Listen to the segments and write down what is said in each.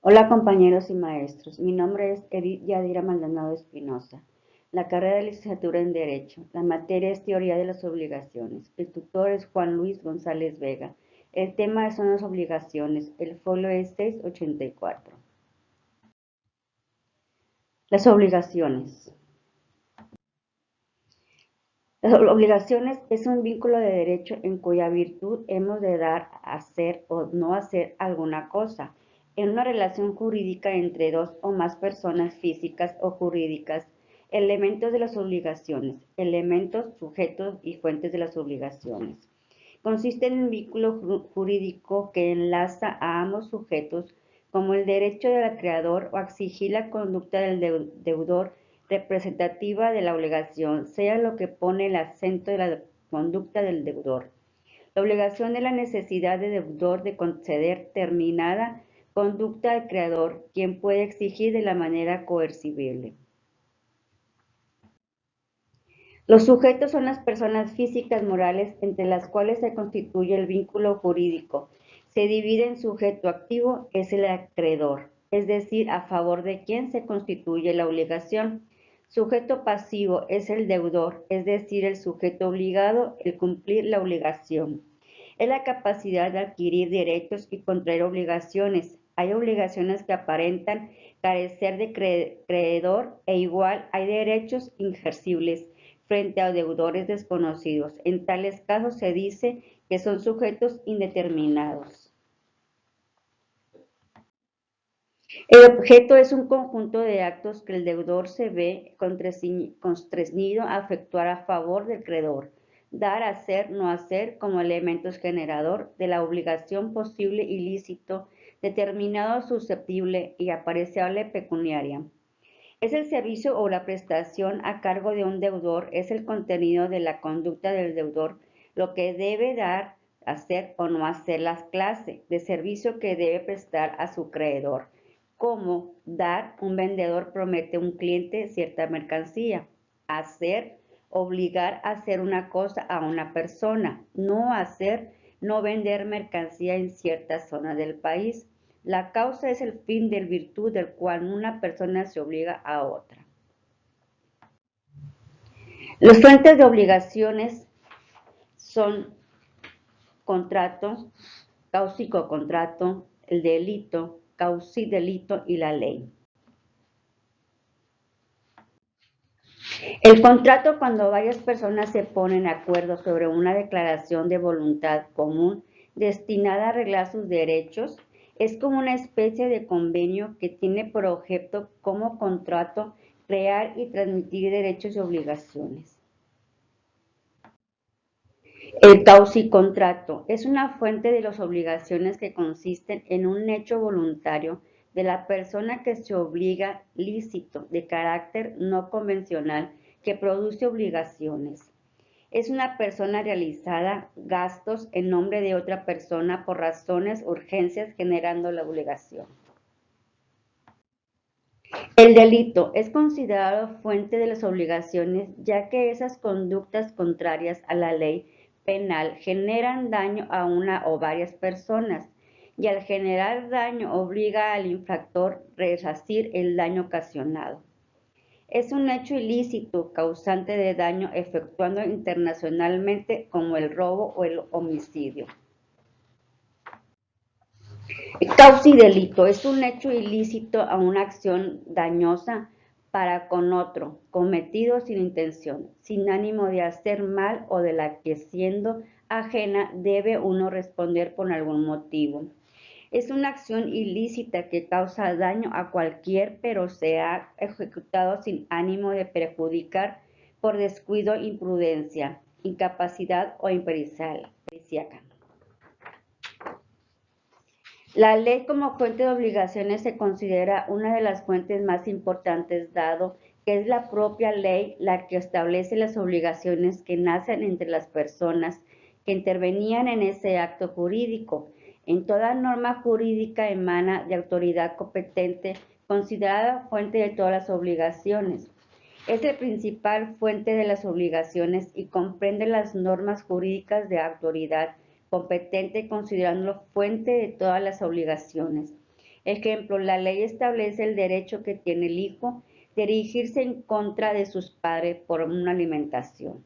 Hola compañeros y maestros, mi nombre es Edith Yadira Maldonado Espinosa. La carrera de licenciatura en Derecho. La materia es Teoría de las Obligaciones. El tutor es Juan Luis González Vega. El tema son las obligaciones. El folio es 684. Las obligaciones. Las obligaciones es un vínculo de derecho en cuya virtud hemos de dar, hacer o no hacer alguna cosa. En una relación jurídica entre dos o más personas físicas o jurídicas, elementos de las obligaciones, elementos, sujetos y fuentes de las obligaciones. Consiste en un vínculo jurídico que enlaza a ambos sujetos, como el derecho del acreedor o exigir la conducta del deudor representativa de la obligación, sea lo que pone el acento de la conducta del deudor. La obligación de la necesidad del deudor de conceder determinada conducta al creador, quien puede exigir de la manera coercible. Los sujetos son las personas físicas morales entre las cuales se constituye el vínculo jurídico. Se divide en sujeto activo, es el acreedor, es decir, a favor de quien se constituye la obligación. Sujeto pasivo es el deudor, es decir, el sujeto obligado, el cumplir la obligación. Es la capacidad de adquirir derechos y contraer obligaciones. Hay obligaciones que aparentan carecer de creedor e igual hay derechos injercibles frente a deudores desconocidos. En tales casos se dice que son sujetos indeterminados. El objeto es un conjunto de actos que el deudor se ve constreñido a efectuar a favor del credor, dar, hacer, no hacer como elementos generador de la obligación posible ilícito, determinado susceptible y apreciable pecuniaria. Es el servicio o la prestación a cargo de un deudor, es el contenido de la conducta del deudor, lo que debe dar, hacer o no hacer las clases de servicio que debe prestar a su creedor. Como dar, un vendedor promete a un cliente cierta mercancía. Hacer, obligar a hacer una cosa a una persona. No hacer, no vender mercancía en cierta zona del país. La causa es el fin de virtud del cual una persona se obliga a otra. Las fuentes de obligaciones son contrato, cáusico contrato, el delito, causidelito y la ley. El contrato, cuando varias personas se ponen de acuerdo sobre una declaración de voluntad común destinada a arreglar sus derechos, es como una especie de convenio que tiene por objeto como contrato crear y transmitir derechos y obligaciones. El causicontrato es una fuente de las obligaciones que consisten en un hecho voluntario de la persona que se obliga lícito de carácter no convencional que produce obligaciones. Es una persona realizada gastos en nombre de otra persona por razones, urgencias generando la obligación. El delito es considerado fuente de las obligaciones ya que esas conductas contrarias a la ley penal generan daño a una o varias personas y al generar daño obliga al infractor a resarcir el daño ocasionado. Es un hecho ilícito causante de daño efectuando internacionalmente como el robo o el homicidio. Causidelito es un hecho ilícito a una acción dañosa para con otro, cometido sin intención, sin ánimo de hacer mal o de la que siendo ajena debe uno responder por algún motivo. Es una acción ilícita que causa daño a cualquier, pero se ha ejecutado sin ánimo de perjudicar por descuido, imprudencia, incapacidad o impericia. La ley como fuente de obligaciones se considera una de las fuentes más importantes dado que es la propia ley la que establece las obligaciones que nacen entre las personas que intervenían en ese acto jurídico. En toda norma jurídica emana de autoridad competente considerada fuente de todas las obligaciones. Es la principal fuente de las obligaciones y comprende las normas jurídicas de autoridad competente considerándolo fuente de todas las obligaciones. Ejemplo, la ley establece el derecho que tiene el hijo de dirigirse en contra de sus padres por una alimentación.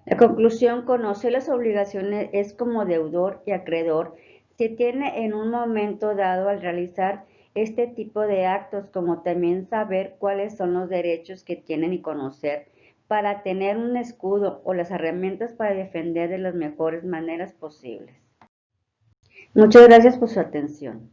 La conclusión: conocer las obligaciones es como deudor y acreedor se tiene en un momento dado al realizar este tipo de actos, como también saber cuáles son los derechos que tienen y conocer para tener un escudo o las herramientas para defender de las mejores maneras posibles. Muchas gracias por su atención.